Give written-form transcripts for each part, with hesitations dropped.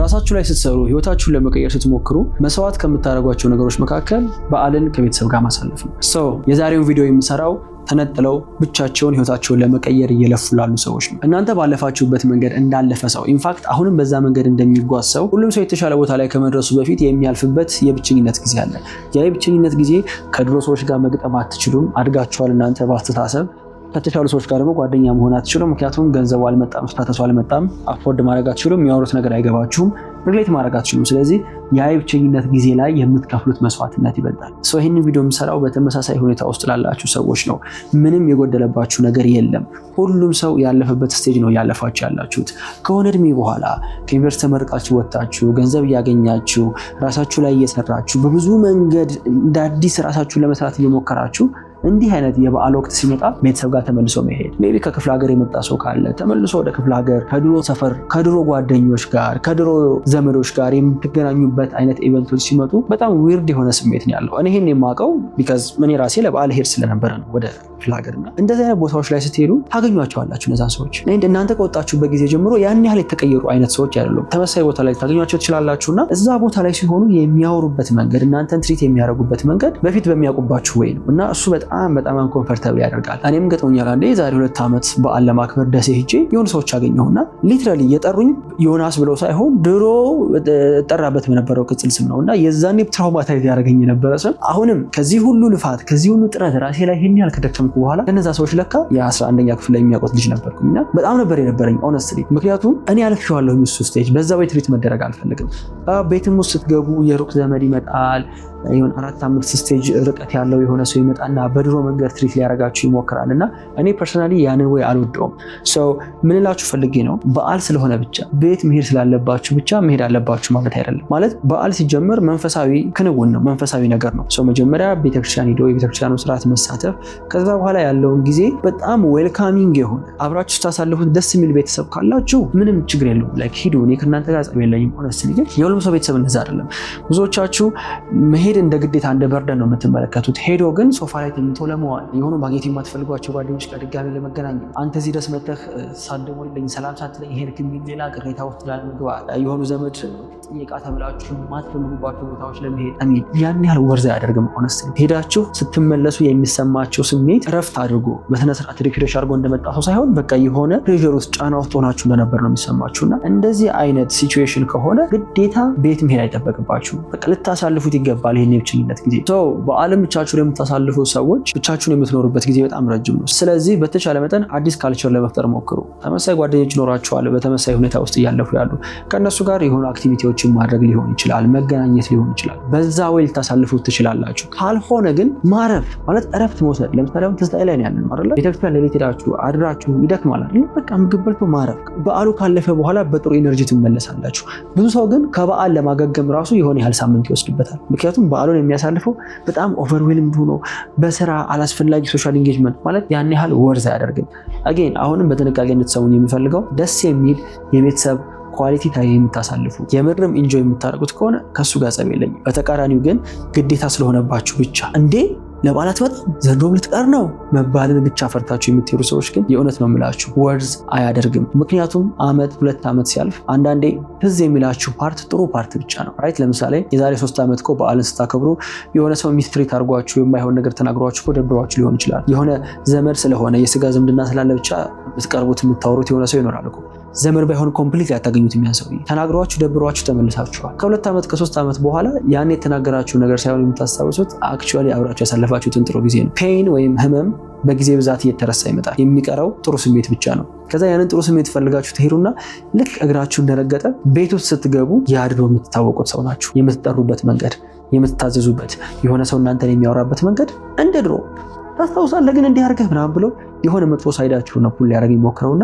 ራሳችሁ ላይ ስትሰሩ ህይወታችሁን ለመቀየር ስትሞክሩ መስዋዕት ከምታደርጓቸው ነገሮች መካከል በዓልን ከቤተሰብ ጋር ማሳለፍ ነው። የዛሬውን ቪዲዮ የምሰራው ተነጥለው ብቻቸውን ህይወታቸውን ለመቀየር እየለፉ ላሉ ሰዎች ነው። እናንተ ባለፋችሁበት መንገድ እንዳለፈ ሰው ኢንፋክት አሁንም በዛ መንገድ እንደሚጓዝ ሰው ሁሉም ሰው የተሻለ ቦታ ላይ ከመድረሱ በፊት የሚያልፍበት የብቸኝነት ጊዜ አለ። ያ የብቸኝነት ጊዜ ከድሮ ሰዎች ጋር መግጠም አትችሉም። አድጋችኋል እናንተ በአስተሳሰብ ከተሻሉ ሰዎች ጋር ደግሞ ጓደኛ መሆን አትችሉም። ምክንያቱም ገንዘቡ አልመጣም፣ ስታተሱ አልመጣም፣ አፎርድ ማድረግ አትችሉም፣ የሚያወሩት ነገር አይገባችሁም፣ ሪሌት ማድረግ አትችሉም። ስለዚህ ያ የብቸኝነት ጊዜ ላይ የምትከፍሉት መስዋዕትነት ይበልጣል። ይህንን ቪዲዮ የምሰራው በተመሳሳይ ሁኔታ ውስጥ ላላችሁ ሰዎች ነው። ምንም የጎደለባችሁ ነገር የለም። ሁሉም ሰው ያለፈበት ስቴጅ ነው ያለፋችሁ ያላችሁት። ከሆነ እድሜ በኋላ ከዩኒቨርሲቲ ተመርቃችሁ ወጣችሁ ገንዘብ እያገኛችሁ ራሳችሁ ላይ እየሰራችሁ በብዙ መንገድ እንደ አዲስ ራሳችሁን ለመስራት እየሞከራችሁ እንዲህ አይነት የበዓል ወቅት ሲመጣ ቤተሰብ ጋር ተመልሶ መሄድ ሜቢ ከክፍለ ሀገር የመጣ ሰው ካለ ተመልሶ ወደ ክፍለ ሀገር ከድሮ ሰፈር ከድሮ ጓደኞች ጋር ከድሮ ዘመዶች ጋር የምትገናኙበት አይነት ኢቨንቶች ሲመጡ በጣም ዊርድ የሆነ ስሜት ነው ያለው። እኔ ይሄን የማውቀው ቢካዝ እኔ ራሴ ለበዓል ሄድ ስለነበረ ነው ወደ ክፍለ ሀገርና እንደዚህ አይነት ቦታዎች ላይ ስትሄዱ ታገኟቸዋላችሁ። እነዛን ሰዎች እናንተ ከወጣችሁበት ጊዜ ጀምሮ ያን ያህል የተቀየሩ አይነት ሰዎች አይደሉም። ተመሳሳይ ቦታ ላይ ታገኟቸው ትችላላችሁና እዛ ቦታ ላይ ሲሆኑ የሚያወሩበት መንገድ እናንተን ትሪት የሚያደርጉበት መንገድ በፊት በሚያውቁባችሁ ወይ ነው እና እሱ በጣም አንኮምፈርታብል ያደርጋል። እኔም ገጥሞኛል። አንዴ ዛሬ 2 ዓመት በዓል ለማክበር ደሴ ሄጄ የሆኑ ሰዎች አገኘሁና ሊትራሊ የጠሩኝ ዮናስ ብለው ሳይሆን ድሮ ጠራበት በነበረው ቅጽል ስም ነውና የዛኔ ትራውማታይዝ ያደረገኝ የነበረ ስም አሁንም ከዚህ ሁሉ ልፋት ከዚህ ሁሉ ጥረት ራሴ ላይ ይሄን ያህል ከደከምኩ በኋላ እነዛ ሰዎች ለካ የ11ኛ ክፍል ላይ የሚያውቁት ልጅ ነበርኩኝና በጣም ነበር የነበረኝ ሆነስትሊ። ምክንያቱም እኔ አልፌዋለሁ እሱ ስቴጅ በዛ ወይ ትሪት መደረግ አልፈልግም። ቤትም ውስጥ ስትገቡ የሩቅ ዘመድ ይመጣል። ይሁን 4-5 ስቴጅ ርቀት ያለው የሆነ ሰው ይመጣና በድሮ መንገድ ትሪት ሊያረጋችሁ ይሞክራልና እኔ ፐርሰናሊ ያንን ወይ አልወደውም። ምን እላችሁ ፈልጌ ነው በዓል ስለሆነ ብቻ ቤት መሄድ ስላለባችሁ ብቻ መሄድ አለባችሁ ማለት አይደለም። ማለት በዓል ሲጀምር መንፈሳዊ ክንውን ነው፣ መንፈሳዊ ነገር ነው። መጀመሪያ ቤተክርስቲያን ሄዶ የቤተክርስቲያኑ ስርዓት መሳተፍ፣ ከዛ በኋላ ያለውን ጊዜ በጣም ዌልካሚንግ የሆነ አብራችሁ ስታሳልፉት ደስ የሚል ቤተሰብ ካላችሁ ምንም ችግር የለውም። ላይክ ሂዱ፣ እኔ ከእናንተ ጋር ጸብ የለኝም። ሆነስትሊ ግን የሁሉም ሰው ቤተሰብ እንደዛ አይደለም። ብዙዎቻችሁ መሄድ እንደ ግዴታ እንደ በርደን ነው የምትመለከቱት። ሄዶ ግን ሶፋ ላይ ተኝቶ ለመዋል የሆኑ ማግኘት የማትፈልጓቸው ጓደኞች ጋር ድጋሚ ለመገናኘት አንተ እዚህ ድረስ መጥተህ ሳትደውልልኝ ሰላም ሳትለኝ ሄድክ የሚል ሌላ ቅሬታ ውስጥ ላለመግባት የሆኑ ዘመድ ጥየቃ ተብላችሁ የማትፈልጉባቸው ቦታዎች ለመሄድ ያን ያህል ወርዝ አያደርግም። ሆነስትሊ ሄዳችሁ ስትመለሱ የሚሰማቸው ስሜት እረፍት አድርጎ በስነ ስርዓት ሪፍሬሽ አድርጎ እንደመጣ ሰው ሳይሆን በቃ የሆነ ፕሬሸር ውስጥ ጫና ውስጥ ሆናችሁ እንደነበር ነው የሚሰማችሁና እንደዚህ አይነት ሲቹዌሽን ከሆነ ግዴታ ቤት መሄድ አይጠበቅባችሁ። በቃ ልታሳልፉት ይገባል። ይሄን የብቸኝነት ጊዜ በዓለም ብቻችሁን የምታሳልፉ ሰዎች ብቻችሁን የምትኖሩበት ጊዜ በጣም ረጅም ነው። ስለዚህ በተቻለ መጠን አዲስ ካልቸር ለመፍጠር ሞክሩ። ተመሳሳይ ጓደኞች ይኖራችኋል በተመሳሳይ ሁኔታ ውስጥ እያለፉ ያሉ ከእነሱ ጋር የሆኑ አክቲቪቲዎችን ማድረግ ሊሆን ይችላል፣ መገናኘት ሊሆን ይችላል። በዛ ወይ ልታሳልፉት ትችላላችሁ። ካልሆነ ግን ማረፍ ማለት እረፍት መውሰድ። ለምሳሌ አሁን ትዝታ ላይ ያለን ነው አይደል? ቤተክርስቲያን ሌሊት ሄዳችሁ አድራችሁ ይደክማል አይደል? በቃ ምግብ በልቶ ማረፍ። በዓሉ ካለፈ በኋላ በጥሩ ኢነርጂ ትመለሳላችሁ። ብዙ ሰው ግን ከበዓል ለማገገም ራሱ የሆነ ያህል ሳምንት ይወስድበታል። ምክንያቱም በዓሉን የሚያሳልፈው በጣም ኦቨርዌልምድ ሆኖ በስራ አላስፈላጊ ሶሻል ኢንጌጅመንት ማለት ያን ያህል ወርዝ አያደርግም። አጌን አሁንም በጥንቃቄ እንድትሰሙኝ የሚፈልገው ደስ የሚል የቤተሰብ ኳሊቲ ታይም የምታሳልፉ የምርም ኢንጆይ የምታደርጉት ከሆነ ከሱ ጋር ጸብ የለኝም። በተቃራኒው ግን ግዴታ ስለሆነባችሁ ብቻ እንዴ ለበዓላት በጣም ዘንድሮም ልትቀር ነው መባልን ብቻ ፈርታችሁ የምትሄዱ ሰዎች ግን የእውነት ነው የምላችሁ ወርዝ አያደርግም። ምክንያቱም 1-2 ዓመት ሲያልፍ አንዳንዴ ትዝ የሚላችሁ ፓርት ጥሩ ፓርት ብቻ ነው ራይት። ለምሳሌ የዛሬ 3 ዓመት እኮ በዓልን ስታከብሩ የሆነ ሰው ሚስትሪት አድርጓችሁ የማይሆን ነገር ተናግሯችሁ እኮ ደብሯችሁ ሊሆን ይችላል። የሆነ ዘመድ ስለሆነ የስጋ ዝምድና ስላለ ብቻ የምትቀርቡት የምታወሩት የሆነ ሰው ይኖራል እኮ ዘመድ ባይሆን ኮምፕሊት ያታገኙት የሚያንሰው ተናግሯችሁ ደብሯችሁ ተመልሳችኋል። ከ2 ዓመት ከ3 ዓመት በኋላ ያን የተናገራችሁ ነገር ሳይሆን የምታስታውሱት አክቹአሊ አብራችሁ ያሳለፋችሁትን ጥሩ ጊዜ ነው። ፔን ወይም ህመም በጊዜ ብዛት እየተረሳ ይመጣል። የሚቀረው ጥሩ ስሜት ብቻ ነው። ከዛ ያንን ጥሩ ስሜት ፈልጋችሁ ትሄዱና ልክ እግራችሁ እንደረገጠ ቤት ውስጥ ስትገቡ ያድሮ የምትታወቁት ሰው ናችሁ። የምትጠሩበት መንገድ፣ የምትታዘዙበት የሆነ ሰው እናንተን የሚያወራበት መንገድ እንደ ድሮ ታስታውሳለህ ግን እንዲህ አድርገህ ምናምን ብሎ የሆነ መጥፎ ሳይዳችሁ ነው ፑል ሊያደርግ ይሞክረውና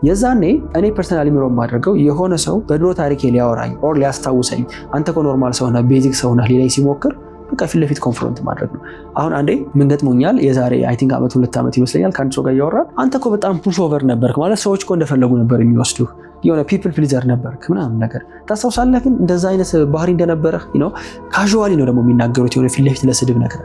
የዛኔ እኔ ፐርሰናሊ ምሮ ማድረገው የሆነ ሰው በድሮ ታሪኬ ሊያወራኝ ኦር ሊያስታውሰኝ አንተ እኮ ኖርማል ሰው ነህ ቤዚክ ሰው ነህ ሊለኝ ሲሞክር በቃ ፊት ለፊት ኮንፍሮንት ማድረግ ነው። አሁን አንዴ ምን ገጥሞኛል የዛሬ አይ ቲንክ 1-2 ዓመት ይመስለኛል ከአንድ ሰው ጋር እያወራን አንተ እኮ በጣም ፑሽ ኦቨር ነበርክ ማለት ሰዎች እኮ እንደፈለጉ ነበር የሚወስዱህ የሆነ ፒፕል ፕሊዘር ነበርክ ምናምን ነገር ታስታውሳለህ ግን እንደዛ አይነት ባህሪ እንደነበረህ ካዥዋሊ ነው ደግሞ የሚናገሩት የሆነ ፊት ለፊት ለስድብ ነገር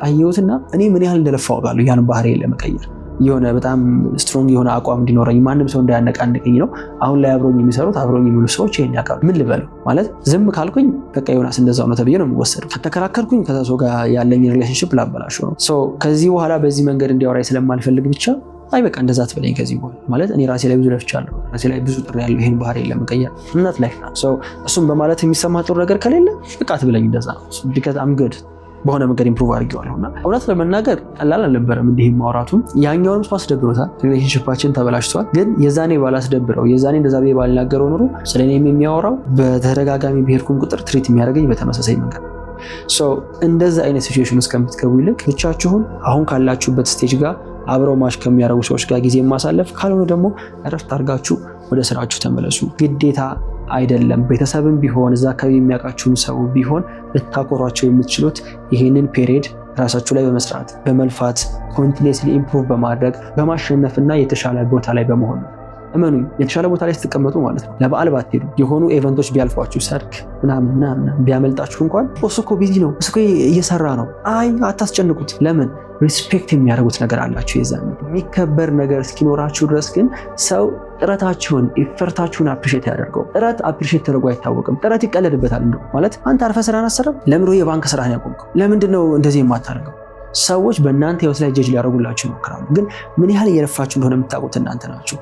አየሁትና እኔ ምን ያህል እንደለፋው አውቃለሁ ያን ባህሪ ለመቀየር የሆነ በጣም ስትሮንግ የሆነ አቋም እንዲኖረኝ ማንም ሰው እንዳያነቃንቀኝ ነው። አሁን ላይ አብሮኝ የሚሰሩት አብሮኝ የሚሉ ሰዎች ይሄን ያውቃሉ። ምን ልበለው ማለት ዝም ካልኩኝ በቃ ዮናስ እንደዛው ነው ተብዬ ነው የምወሰደው። ከተከራከርኩኝ ከዛ ሰው ጋር ያለኝ ሪሌሽንሺፕ ላበላሽው ነው። ሶ ከዚህ በኋላ በዚህ መንገድ እንዲያወራኝ ስለማልፈልግ ብቻ አይ በቃ እንደዛ ትበለኝ ከዚህ በኋላ ማለት እኔ ራሴ ላይ ብዙ ለፍቻለሁ። ራሴ ላይ ብዙ ጥሪ ያለው ይሄን ባህሪ ለመቀየር እናት ላይ ነው። እሱም በማለት የሚሰማ ጥሩ ነገር ከሌለ በቃ ትበለኝ እንደዛ ነው because I'm good በሆነ መንገድ ኢምፕሩቭ አድርጌዋለሁና እውነት ለመናገር ቀላል አልነበረም። እንዲህ ማውራቱ ያኛውንም ሰው አስደብሮታል። ሪሌሽንሺፓችን ተበላሽቷል። ግን የዛኔ ባላስደብረው የዛኔ እንደዛ ብዬ ባልናገረው ኑሮ ስለኔም የሚያወራው በተደጋጋሚ ብሄድኩም ቁጥር ትሪት የሚያደርገኝ በተመሳሳይ መንገድ እንደዛ አይነት ሲቹዌሽን ውስጥ ከምትገቡ ይልቅ ብቻችሁን አሁን ካላችሁበት ስቴጅ ጋር አብረው ማሽ ከሚያደርጉ ሰዎች ጋር ጊዜ ማሳለፍ፣ ካልሆነ ደግሞ እረፍት አድርጋችሁ ወደ ስራችሁ ተመለሱ። ግዴታ አይደለም። ቤተሰብም ቢሆን እዛ አካባቢ የሚያውቃችሁም ሰው ቢሆን ልታቆሯቸው የምትችሉት ይሄንን ፔሪድ ራሳችሁ ላይ በመስራት በመልፋት ኮንቲኒየስሊ ኢምፕሩቭ በማድረግ በማሸነፍና የተሻለ ቦታ ላይ በመሆን ነው። እመኑኝ የተሻለ ቦታ ላይ ስትቀመጡ ማለት ነው ለበዓል ባትሄዱ የሆኑ ኢቨንቶች ቢያልፏችሁ ሰርግ ምናምን ቢያመልጣችሁ እንኳን እሱ እኮ ቢዚ ነው እሱ እኮ እየሰራ ነው አይ አታስጨንቁት። ለምን ሪስፔክት የሚያደርጉት ነገር አላችሁ። የዛኔ የሚከበር ነገር እስኪኖራችሁ ድረስ ግን ሰው ጥረታችሁን ኢፈርታችሁን አፕሪሼት ያደርገው። ጥረት አፕሪሼት ተደርጎ አይታወቅም። ጥረት ይቀለድበታል። እንደው ማለት አንተ አርፈህ ስራን አሰረም ለምን የባንክ ስራህን ያቆምከው? ለምንድነው እንደዚህ የማታደርገው? ሰዎች በእናንተ ህይወት ላይ ጀጅ ሊያደርጉላችሁ ይሞክራሉ። ግን ምን ያህል እየለፋችሁ እንደሆነ የምታውቁት እናንተ ናችሁ።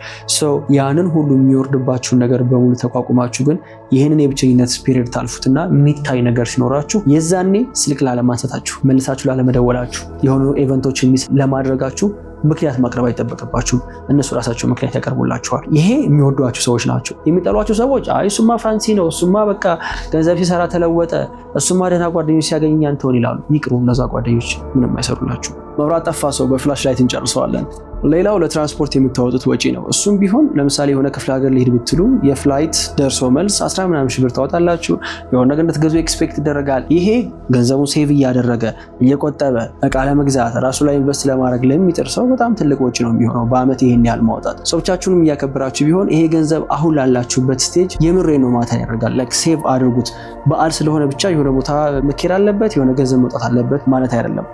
ያንን ሁሉ የሚወርድባችሁን ነገር በሙሉ ተቋቁማችሁ ግን ይህንን የብቸኝነት ፒሪየድ ታልፉትና የሚታይ ነገር ሲኖራችሁ የዛኔ ስልክ ላለማንሳታችሁ፣ መልሳችሁ ላለመደወላችሁ፣ የሆኑ ኢቨንቶችን ሚስ ለማድረጋችሁ ምክንያት ማቅረብ አይጠበቅባችሁም። እነሱ ራሳቸው ምክንያት ያቀርቡላችኋል። ይሄ የሚወዷችሁ ሰዎች ናቸው። የሚጠሏችሁ ሰዎች አይ እሱማ ፋንሲ ነው፣ እሱማ በቃ ገንዘብ ሲሰራ ተለወጠ፣ እሱማ ደህና ጓደኞች ሲያገኝ አንተውን ይላሉ። ይቅሩ፣ እነዛ ጓደኞች ምንም አይሰሩላችሁ። መብራት ጠፋ ሰው በፍላሽ ላይት እንጨርሰዋለን። ሌላው ለትራንስፖርት የምታወጡት ወጪ ነው። እሱም ቢሆን ለምሳሌ የሆነ ክፍለ ሀገር ሊሄድ ብትሉ የፍላይት ደርሶ መልስ 10 ምናምን ሺህ ብር ታወጣላችሁ። የሆነ ነገር እንድትገዙ ኤክስፔክት ይደረጋል። ይሄ ገንዘቡን ሴቭ እያደረገ እየቆጠበ እቃ ለመግዛት ራሱ ላይ ኢንቨስት ለማድረግ ለሚጥር ሰው በጣም ትልቅ ወጪ ነው የሚሆነው በአመት ይሄን ያህል ማውጣት። ሰዎቻችሁንም እያከበራችሁ ቢሆን ይሄ ገንዘብ አሁን ላላችሁበት ስቴጅ የምሬ ነው ማተር ያደርጋል። ላይክ ሴቭ አድርጉት። በዓል ስለሆነ ብቻ የሆነ ቦታ መኬድ አለበት የሆነ ገንዘብ መውጣት አለበት ማለት አይደለም።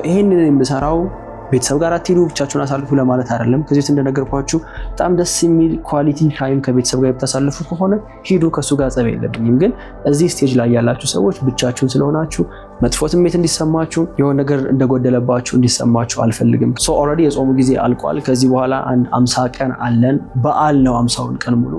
ይሄንን የምሰራው ቤተሰብ ጋር አትሄዱ ብቻችሁን አሳልፉ ለማለት አይደለም። ከዚህ እንደነገርኳችሁ በጣም ደስ የሚል ኳሊቲ ታይም ከቤተሰብ ጋር ብታሳልፉ ከሆነ ሂዱ፣ ከሱ ጋር ጸብ የለብኝም። ግን እዚህ ስቴጅ ላይ ያላችሁ ሰዎች ብቻችሁን ስለሆናችሁ መጥፎ ስሜት እንዲሰማችሁ የሆነ ነገር እንደጎደለባችሁ እንዲሰማችሁ አልፈልግም። ኦልሬዲ የጾሙ ጊዜ አልቋል። ከዚህ በኋላ አንድ 50 ቀን አለን። በዓል ነው 50ውን ቀን ሙሉ።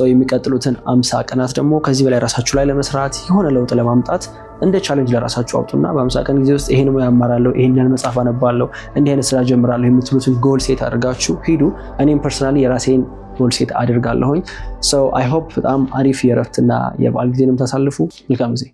የሚቀጥሉትን 50 ቀናት ደግሞ ከዚህ በላይ ራሳችሁ ላይ ለመስራት የሆነ ለውጥ ለማምጣት እንደ ቻሌንጅ ለራሳችሁ አውጡና በ50 ቀን ጊዜ ውስጥ ይሄን ሙያ እማራለሁ፣ ይሄን ያህል መጽሐፍ አነባለሁ፣ እንዲህ አይነት ስራ ጀምራለሁ የምትሉትን ጎል ሴት አድርጋችሁ ሂዱ። እኔም ፐርሰናሊ የራሴን ጎል ሴት አድርጋለሁኝ። አይ ሆፕ በጣም አሪፍ የእረፍትና የበዓል ጊዜንም ታሳልፉ። መልካም ጊዜ